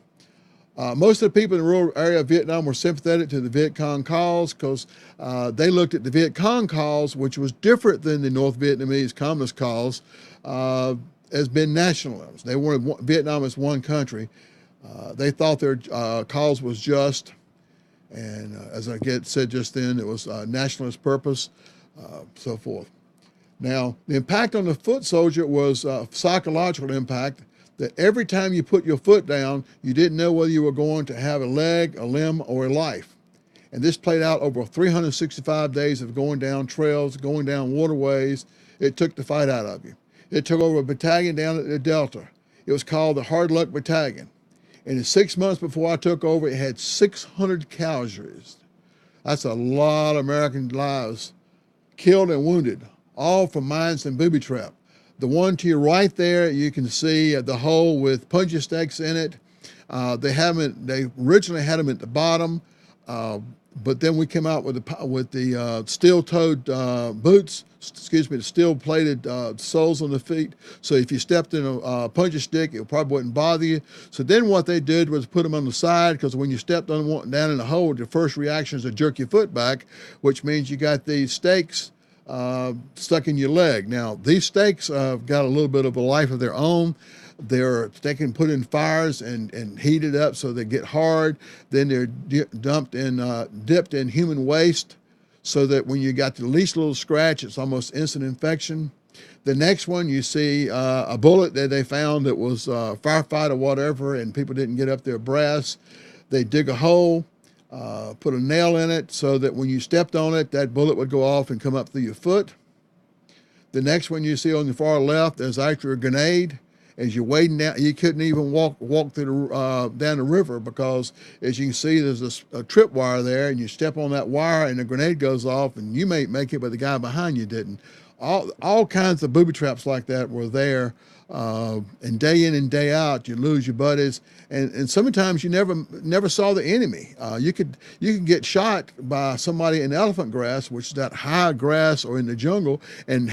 Most of the people in the rural area of Vietnam were sympathetic to the Viet Cong cause, because they looked at the Viet Cong cause, which was different than the North Vietnamese Communist cause, as being nationalism. They wanted Vietnam as one country. They thought their cause was just, and as I said just then, it was nationalist purpose. So forth. Now, the impact on the foot soldier was a psychological impact, that every time you put your foot down, you didn't know whether you were going to have a leg, a limb, or a life. And this played out over 365 days of going down trails, going down waterways. It took the fight out of you. It took over a battalion down at the Delta. It was called the Hard Luck Battalion. And in 6 months before I took over, it had 600 casualties. That's a lot of American lives killed and wounded, all from mines and booby trap. The one to your right there, you can see the hole with punji stakes in it. They originally had them at the bottom, but then we came out with the steel-toed boots, the steel-plated soles on the feet. So if you stepped in a punji stick, it probably wouldn't bother you. So then what they did was put them on the side, because when you stepped down in the hole, the first reaction is to jerk your foot back, which means you got these stakes stuck in your leg. Now, these stakes got a little bit of a life of their own. They can put in fires and heat it up so they get hard. Then they're dipped in human waste, so that when you got the least little scratch, it's almost instant infection. The next one, you see a bullet that they found that was firefight or whatever, and people didn't get up their brass. They dig a hole, put a nail in it, so that when you stepped on it, that bullet would go off and come up through your foot. The next one you see on the far left, there's actually a grenade. As you're wading down, you couldn't even walk through down the river, because as you can see, there's a trip wire there, and you step on that wire and the grenade goes off, and you may make it, but the guy behind you didn't. All kinds of booby traps like that were there, and day in and day out, you lose your buddies, and sometimes you never saw the enemy. You could get shot by somebody in elephant grass, which is that high grass, or in the jungle, and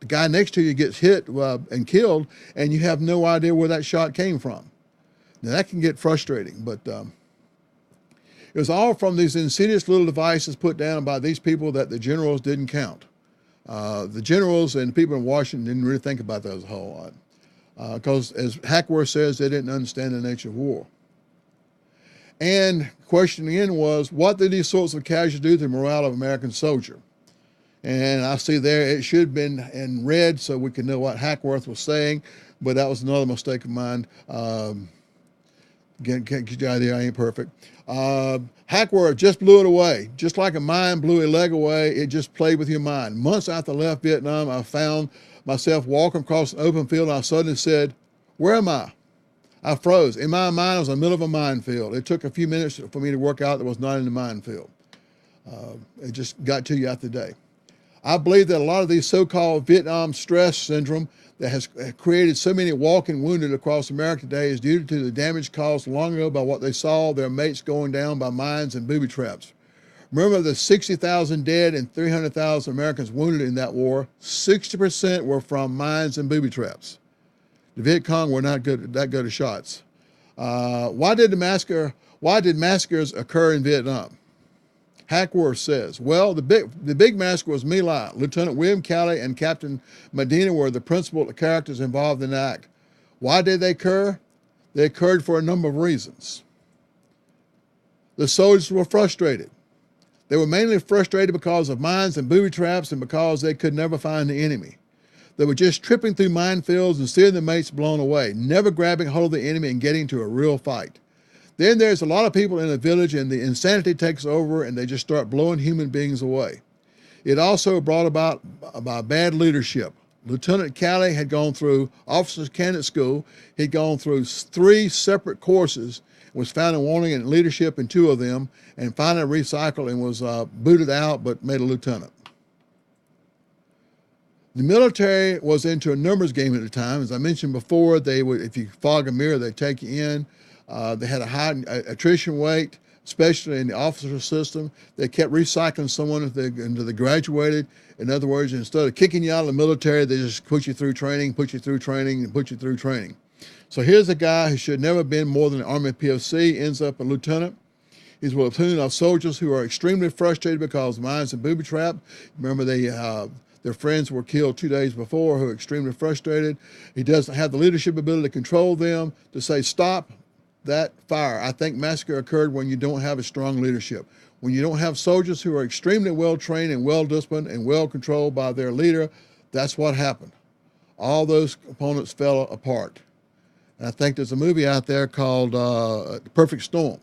the guy next to you gets hit and killed, and you have no idea where that shot came from. Now, that can get frustrating, but it was all from these insidious little devices put down by these people that the generals didn't count. The generals and people in Washington didn't really think about those a whole lot, because as Hackworth says, they didn't understand the nature of war. And question again was, what did these sorts of casualties do to the morale of American soldier? And I see there, it should have been in red so we could know what Hackworth was saying, but that was another mistake of mine. Again, can't get the idea, I ain't perfect. Hackworth just blew it away. Just like a mine blew a leg away, it just played with your mind. Months after I left Vietnam, I found myself walking across an open field, and I suddenly said, where am I? I froze. In my mind, I was in the middle of a minefield. It took a few minutes for me to work out that was not in the minefield. It just got to you after the day. I believe that a lot of these so-called Vietnam stress syndrome that has created so many walking wounded across America today is due to the damage caused long ago by what they saw their mates going down by mines and booby traps. Remember the 60,000 dead and 300,000 Americans wounded in that war. 60% were from mines and booby traps. The Viet Cong were not that good at shots. Why did massacres occur in Vietnam? Hackworth says, well, the big massacre was My Lai. Lieutenant William Calley and Captain Medina were the principal characters involved in the act. Why did they occur? They occurred for a number of reasons. The soldiers were frustrated. They were mainly frustrated because of mines and booby traps and because they could never find the enemy. They were just tripping through minefields and seeing their mates blown away, never grabbing hold of the enemy and getting to a real fight. Then there's a lot of people in a village and the insanity takes over and they just start blowing human beings away. It also brought about by bad leadership. Lieutenant Calley had gone through officers' candidate school. He'd gone through 3 separate courses, was found wanting in leadership in 2 of them, and finally recycled and was booted out but made a lieutenant. The military was into a numbers game at the time. As I mentioned before, they would, if you fog a mirror, they'd take you in. They had a high attrition rate, especially in the officer system. They kept recycling someone until they graduated. In other words, instead of kicking you out of the military, they just put you through training, put you through training, and put you through training. So here's a guy who should never have been more than an Army POC, ends up a lieutenant. He's with a platoon of soldiers who are extremely frustrated because mines and booby trap. Remember, their friends were killed 2 days before who are extremely frustrated. He doesn't have the leadership ability to control them, to say, stop that fire. I think massacre occurred when you don't have a strong leadership. When you don't have soldiers who are extremely well trained and well disciplined and well controlled by their leader, that's what happened. All those components fell apart. And I think there's a movie out there called The Perfect Storm.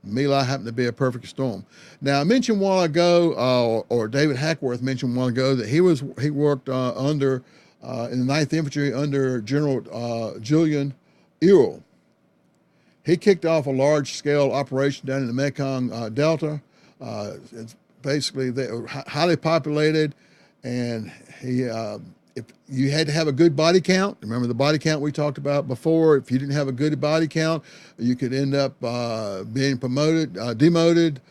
My Lai happened to be a perfect storm. Now, I mentioned a while ago, or David Hackworth mentioned a while ago, that he worked in the 9th Infantry under General Julian Ewell. He kicked off a large-scale operation down in the Mekong Delta. It's basically they were highly populated, and if you had to have a good body count. Remember the body count we talked about before? If you didn't have a good body count, you could end up being promoted, demoted,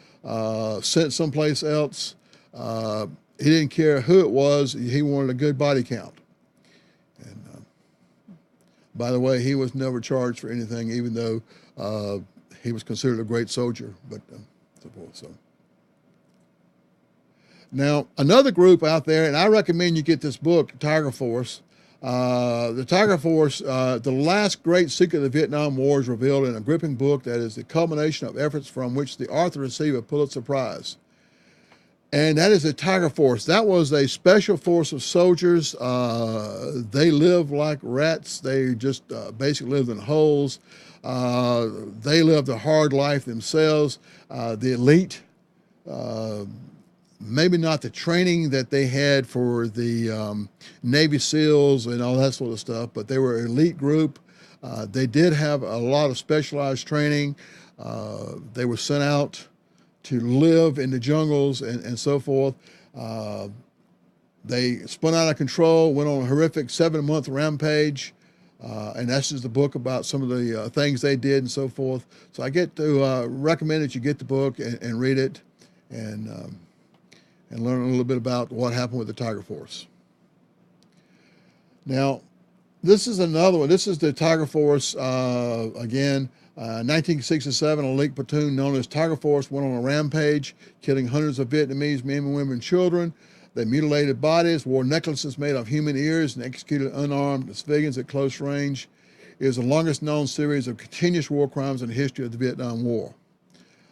sent someplace else. He didn't care who it was. He wanted a good body count. And by the way, he was never charged for anything, even though he was considered a great soldier. But so forth. So. Now, another group out there, and I recommend you get this book, Tiger Force. The Tiger Force, the last great secret of the Vietnam War is revealed in a gripping book that is the culmination of efforts from which the author received a Pulitzer Prize. And that is the Tiger Force. That was a special force of soldiers. They lived like rats. They just basically lived in holes. They lived a hard life themselves. The elite, maybe not the training that they had for the Navy SEALs and all that sort of stuff, but they were an elite group. They did have a lot of specialized training. They were sent out to live in the jungles and so forth. They spun out of control, went on a horrific 7-month rampage. And that's just the book about some of the things they did and so forth. So I get to recommend that you get the book and read it and learn a little bit about what happened with the Tiger Force. Now, this is another one. This is the Tiger Force, again, 1967, a elite platoon known as Tiger Force went on a rampage, killing hundreds of Vietnamese men, women, and children. They mutilated bodies, wore necklaces made of human ears, and executed unarmed civilians at close range. It is the longest known series of continuous war crimes in the history of the Vietnam War.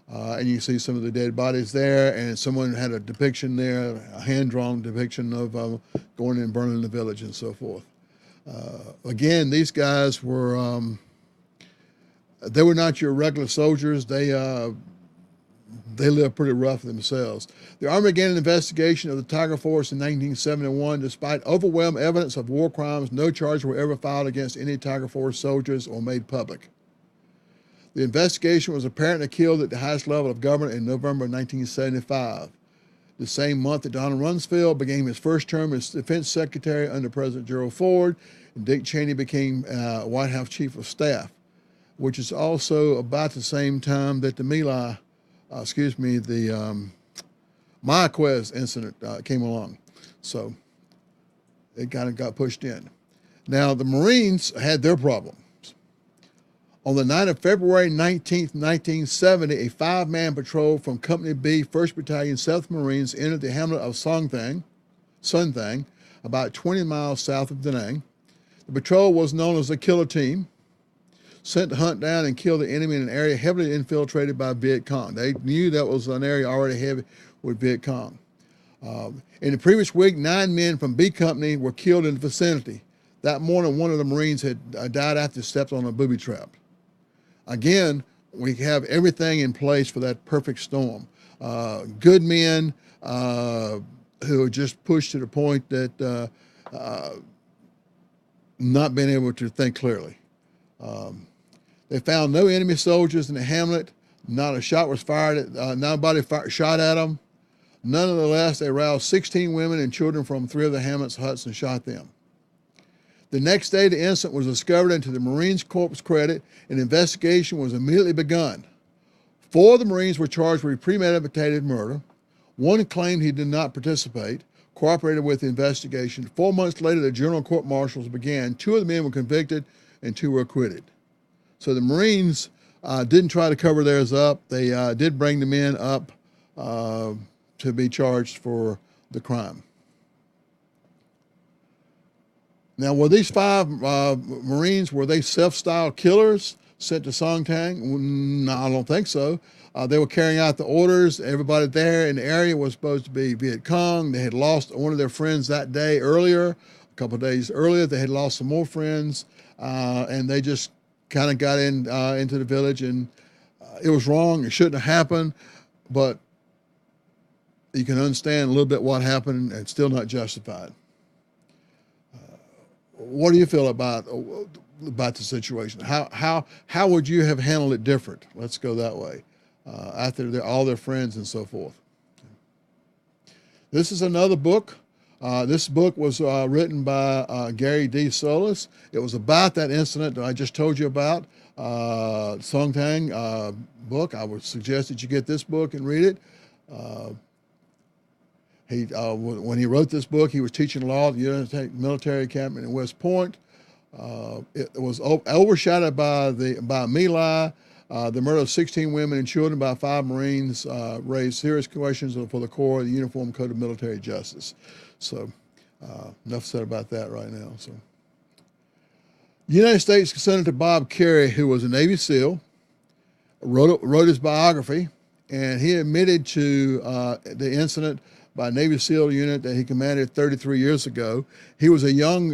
And you see some of the dead bodies there, and someone had a depiction there, a hand-drawn depiction of going in and burning the village and so forth. Again, these guys were, they were not your regular soldiers. They lived pretty rough themselves. The Army began an investigation of the Tiger Force in 1971. Despite overwhelming evidence of war crimes, no charges were ever filed against any Tiger Force soldiers or made public. The investigation was apparently killed at the highest level of government in November 1975. The same month that Donald Rumsfeld began his first term as Defense Secretary under President Gerald Ford, and Dick Cheney became White House Chief of Staff, which is also about the same time that the Mayaquez incident came along. So it kind of got pushed in. Now, the Marines had their problems. On the night of February 19th, 1970, a 5-man patrol from Company B, 1st Battalion, 7th Marines entered the hamlet of Sunthang, about 20 miles south of Da Nang. The patrol was known as the Killer Team, sent to hunt down and kill the enemy in an area heavily infiltrated by Viet Cong. They knew that was an area already heavy with Viet Cong. In the previous week, 9 men from B Company were killed in the vicinity. That morning, one of the Marines had died after he stepped on a booby trap. Again, we have everything in place for that perfect storm. Good men who are just pushed to the point that not being able to think clearly. They found no enemy soldiers in the hamlet. Not a shot was fired. Nobody shot at them. Nonetheless, they roused 16 women and children from 3 of the hamlet's huts and shot them. The next day, the incident was discovered, and to the Marines' Corps' credit, an investigation was immediately begun. 4 of the Marines were charged with premeditated murder. 1 claimed he did not participate, cooperated with the investigation. 4 months later, the general court-martials began. 2 of the men were convicted, and 2 were acquitted. So the Marines didn't try to cover theirs up. They did bring the men up to be charged for the crime. Now, were these 5 Marines, were they self-styled killers sent to Songtang? No, I don't think so. They were carrying out the orders. Everybody there in the area was supposed to be Viet Cong. They had lost one of their friends that day earlier, a couple of days earlier. They had lost some more friends, and they just kind of got into the village, and it was wrong. It shouldn't have happened, but you can understand a little bit what happened, and it's still not justified. What do you feel about the situation? How would you have handled it different? Let's go that way. After all their friends and so forth. This is another book. This book was written by Gary D. Solis. It was about that incident that I just told you about, Songtang book. I would suggest that you get this book and read it. When he wrote this book, he was teaching law at the United Military Academy in West Point. It was overshadowed by My Lai. The murder of 16 women and children by 5 Marines raised serious questions for the Corps of the Uniform Code of Military Justice. So, enough said about that right now. So, United States Senator Bob Kerrey, who was a Navy SEAL, wrote his biography, and he admitted to the incident by a Navy SEAL unit that he commanded 33 years ago. He was a young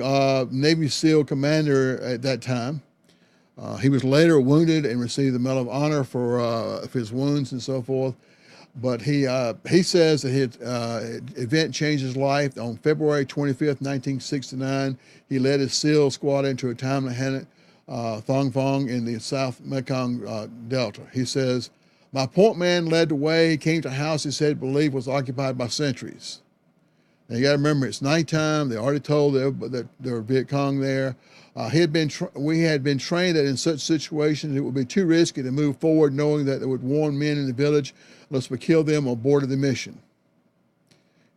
Navy SEAL commander at that time. He was later wounded and received the Medal of Honor for his wounds and so forth. But he says that his event changed his life. On February 25th, 1969, he led his SEAL squad into a town in Thong Phong in the South Mekong Delta. He says, "My point man led the way. He came to a house he said believed was occupied by sentries." Now you got to remember, it's nighttime. They already told that there were Viet Cong there. We had been trained that in such situations it would be too risky to move forward, knowing that they would warn men in the village unless we killed them or aborted the mission.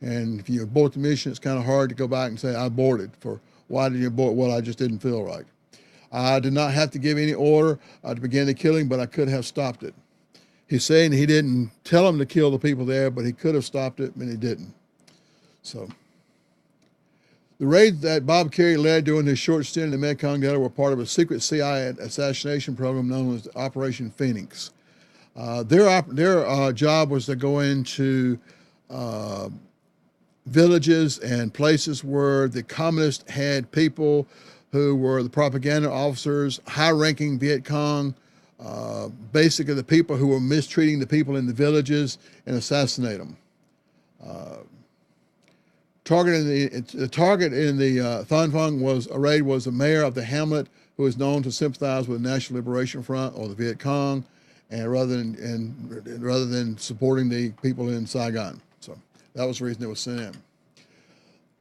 And if you abort the mission, it's kind of hard to go back and say, "I aborted." For why did you abort? Well, I just didn't feel right. I did not have to give any order to begin the killing, but I could have stopped it. He's saying he didn't tell him to kill the people there, but he could have stopped it, and he didn't. So, the raids that Bob Kerrey led during his short stint in the Mekong Delta were part of a secret CIA assassination program known as Operation Phoenix. Their job was to go into villages and places where the communists had people who were the propaganda officers, high-ranking Viet Cong, basically the people who were mistreating the people in the villages, and assassinate them. The target in the Thong Phong raid was the mayor of the hamlet, who is known to sympathize with the National Liberation Front or the Viet Cong, and rather than supporting the people in Saigon. So That was the reason it was sent in.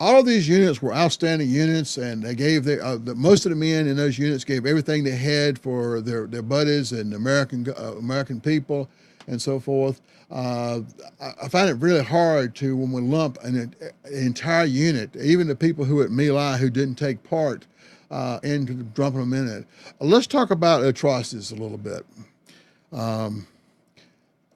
All of these units were outstanding units, and they gave most of the men in those units gave everything they had for their buddies and American people and so forth. I find it really hard to, when we lump an entire unit, even the people who at My Lai who didn't take part, into dumping them in it. Let's talk about atrocities a little bit.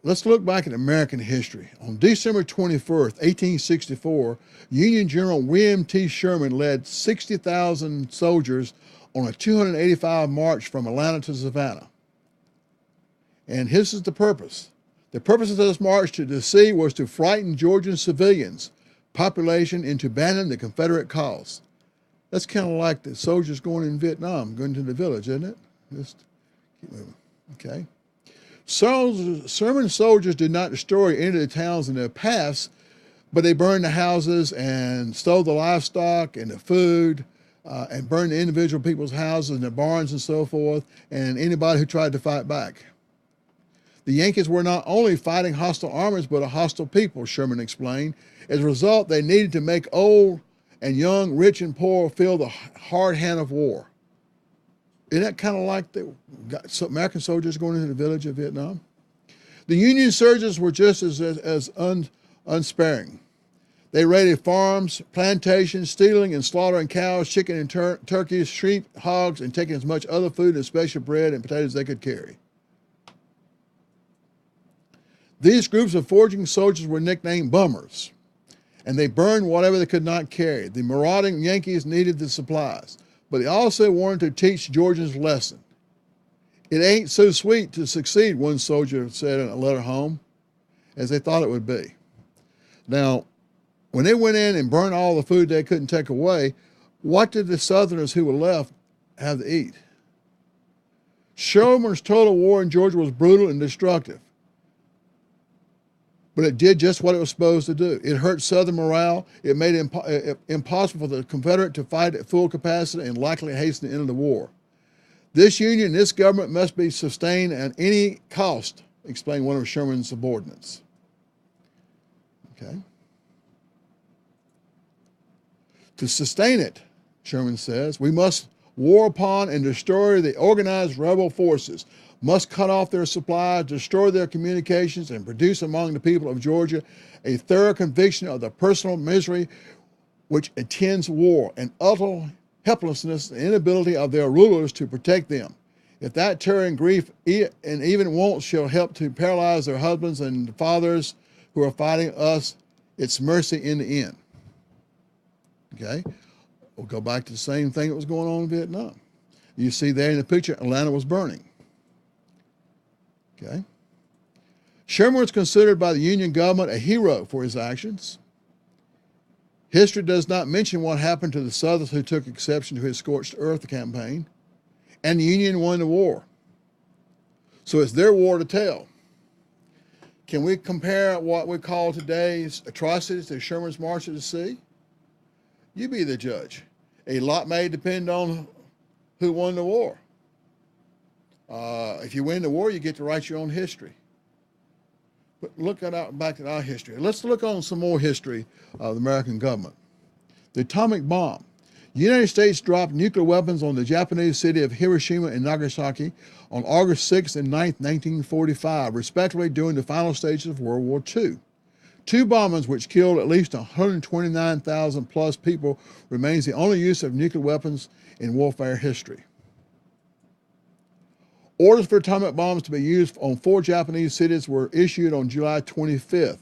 Let's look back at American history. On December 21st, 1864, Union General William T. Sherman led 60,000 soldiers on a 285 march from Atlanta to Savannah. And this is the purpose. The purpose of this march to the sea was to frighten Georgian civilians, population, into abandoning the Confederate cause. That's kind of like the soldiers going in Vietnam, going to the village, isn't it? Just keep moving. Okay. Sherman's soldiers did not destroy any of the towns in their paths, but they burned the houses and stole the livestock and the food, and burned the individual people's houses and their barns and so forth, and anybody who tried to fight back. The Yankees were not only fighting hostile armies, but a hostile people, Sherman explained. As a result, they needed to make old and young, rich and poor feel the hard hand of war. Isn't that kind of like the American soldiers going into the village of Vietnam? The Union soldiers were just as unsparing. They raided farms, plantations, stealing and slaughtering cows, chicken and turkeys, sheep, hogs, and taking as much other food, especially bread and potatoes, they could carry. These groups of foraging soldiers were nicknamed bummers, and they burned whatever they could not carry. The marauding Yankees needed the supplies, but they also wanted to teach Georgians a lesson. It ain't so sweet to succeed, one soldier said in a letter home, as they thought it would be. Now, when they went in and burned all the food they couldn't take away, what did the Southerners who were left have to eat? Sherman's total war in Georgia was brutal and destructive, but it did just what it was supposed to do. It hurt Southern morale. It made it impossible for the Confederate to fight at full capacity and likely hasten the end of the war. This union, this government must be sustained at any cost, explained one of Sherman's subordinates. Okay. To sustain it, Sherman says, we must war upon and destroy the organized rebel forces, must cut off their supplies, destroy their communications, and produce among the people of Georgia a thorough conviction of the personal misery which attends war and utter helplessness and inability of their rulers to protect them. If that terror and grief and even wants shall help to paralyze their husbands and fathers who are fighting us, it's mercy in the end. Okay, we'll go back to the same thing that was going on in Vietnam. You see there in the picture, Atlanta was burning. Okay. Sherman was considered by the Union government a hero for his actions. History does not mention what happened to the Southerners who took exception to his scorched earth campaign, and the Union won the war. So it's their war to tell. Can we compare what we call today's atrocities to Sherman's March to the Sea? You be the judge. A lot may depend on who won the war. If you win the war, you get to write your own history. But look back at our history. Let's look on some more history of the American government. The atomic bomb. The United States dropped nuclear weapons on the Japanese city of Hiroshima and Nagasaki on August 6th and 9th, 1945, respectively during the final stages of World War II. Two bombings which killed at least 129,000 plus people remains the only use of nuclear weapons in warfare history. Orders for atomic bombs to be used on 4 Japanese cities were issued on July 25th.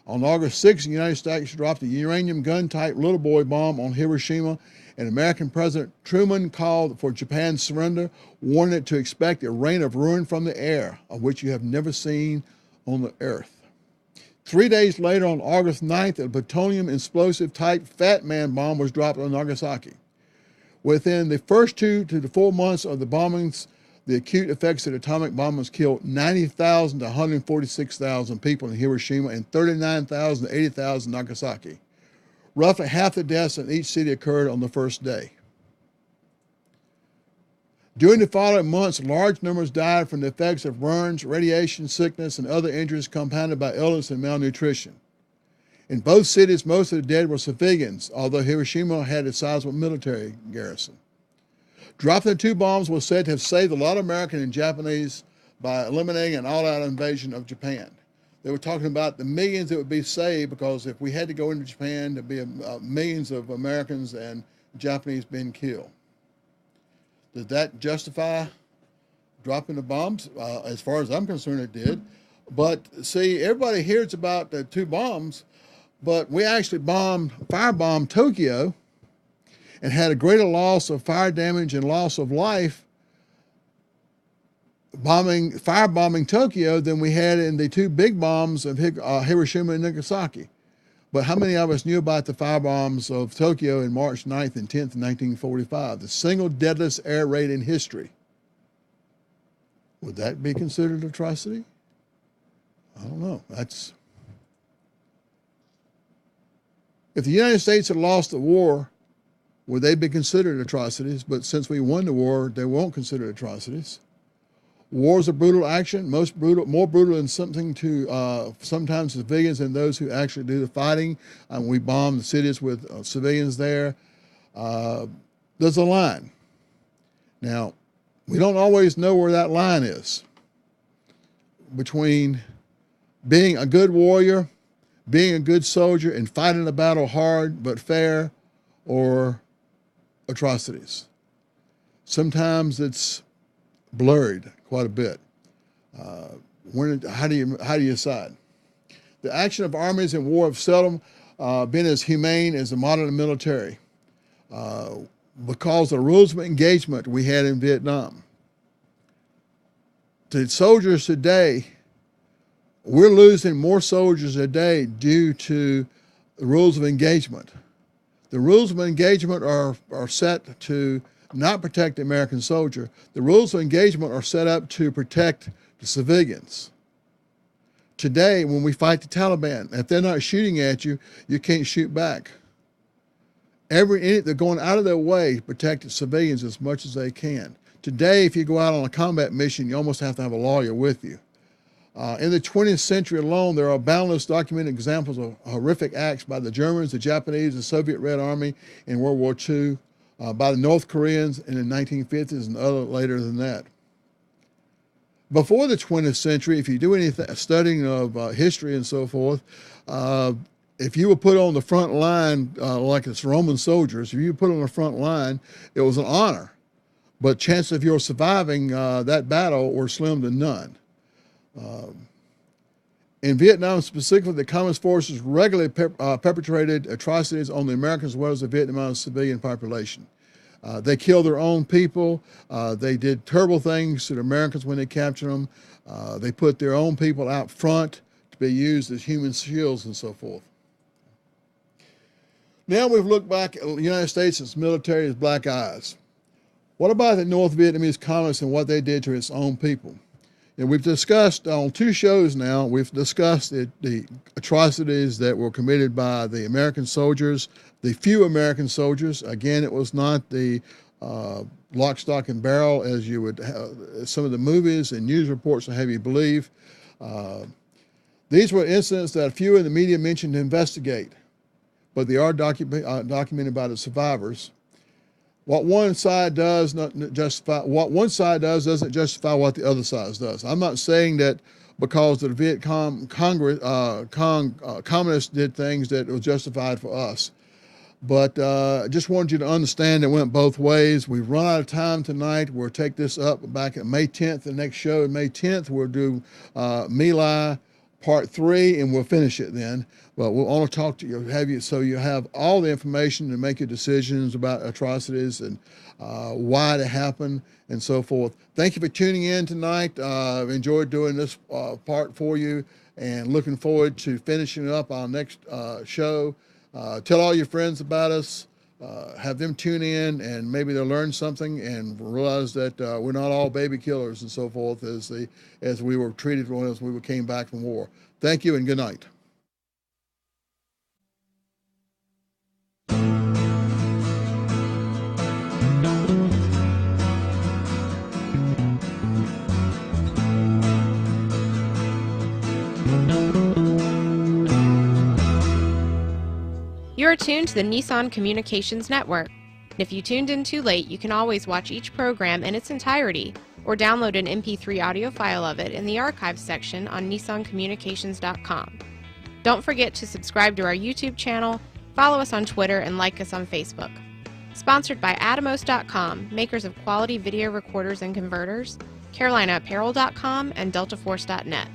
On August 6th, the United States dropped a uranium gun-type little boy bomb on Hiroshima, and American President Truman called for Japan's surrender, warning it to expect a rain of ruin from the air, of which you have never seen on the earth. 3 days later, on August 9th, a plutonium explosive-type Fat Man bomb was dropped on Nagasaki. Within the first 2 to 4 months of the bombings, the acute effects of the atomic bombs killed 90,000 to 146,000 people in Hiroshima and 39,000 to 80,000 in Nagasaki. Roughly half the deaths in each city occurred on the first day. During the following months, large numbers died from the effects of burns, radiation sickness, and other injuries compounded by illness and malnutrition. In both cities, most of the dead were civilians, although Hiroshima had a sizable military garrison. Dropping the two bombs was said to have saved a lot of American and Japanese by eliminating an all-out invasion of Japan. They were talking about the millions that would be saved, because if we had to go into Japan, there'd be millions of Americans and Japanese being killed. Does that justify dropping the bombs? As far as I'm concerned, it did. But see, everybody hears about the two bombs, but we actually firebombed Tokyo and had a greater loss of fire damage and loss of life firebombing Tokyo than we had in the two big bombs of Hiroshima and Nagasaki. But how many of us knew about the firebombs of Tokyo in March 9th and 10th, 1945, the single deadliest air raid in history? Would that be considered atrocity? I don't know. If the United States had lost the war, would they be considered atrocities? But since we won the war, they won't consider atrocities. War is a brutal action, more brutal than something to sometimes civilians and those who actually do the fighting. We bomb the cities with civilians there. There's a line. Now, we don't always know where that line is between being a good warrior, being a good soldier, and fighting the battle hard but fair, or atrocities. Sometimes it's blurred quite a bit. How do you decide? The action of armies in war have seldom been as humane as the modern military because of the rules of engagement we had in Vietnam. The soldiers today, we're losing more soldiers a day due to the rules of engagement. The rules of engagement are set to not protect the American soldier. The rules of engagement are set up to protect the civilians. Today, when we fight the Taliban, if they're not shooting at you, you can't shoot back. They're going out of their way to protect the civilians as much as they can. Today, if you go out on a combat mission, you almost have to have a lawyer with you. In the 20th century alone, there are boundless documented examples of horrific acts by the Germans, the Japanese, the Soviet Red Army in World War II, by the North Koreans in the 1950s and other later than that. Before the 20th century, if you do any studying of history and so forth, if you were put on the front line, like it's Roman soldiers, if you were put on the front line, it was an honor. But chances of your surviving that battle were slim to none. In Vietnam specifically, the Communist forces regularly perpetrated atrocities on the Americans as well as the Vietnamese civilian population. They killed their own people. They did terrible things to the Americans when they captured them. They put their own people out front to be used as human shields and so forth. Now we've looked back at the United States' its military as black eyes. What about the North Vietnamese Communists and what they did to its own people? And we've discussed on 2 shows now, we've discussed the atrocities that were committed by the American soldiers, the few American soldiers. Again, it was not the lock, stock, and barrel as you would have, some of the movies and news reports will have you believe. These were incidents that few in the media mentioned to investigate, but they are documented by the survivors. What one side does doesn't justify what the other side does. I'm not saying that because the Viet Cong communists did things that it was justified for us. But I just wanted you to understand it went both ways. We've run out of time tonight. We'll take this up back at May 10th. The next show, May 10th, we'll do My Lai Part 3, and we'll finish it then. But we'll want to talk to you, so you have all the information to make your decisions about atrocities and why they happen and so forth. Thank you for tuning in tonight. I've enjoyed doing this part for you and looking forward to finishing up our next show. Tell all your friends about us. Have them tune in, and maybe they'll learn something and realize that we're not all baby killers and so forth as we were treated as we came back from war. Thank you and good night. You are tuned to the Nissan Communications Network. And if you tuned in too late, you can always watch each program in its entirety or download an MP3 audio file of it in the archives section on nissancommunications.com. Don't forget to subscribe to our YouTube channel, follow us on Twitter, and like us on Facebook. Sponsored by Atomos.com, makers of quality video recorders and converters, CarolinaApparel.com, and DeltaForce.net.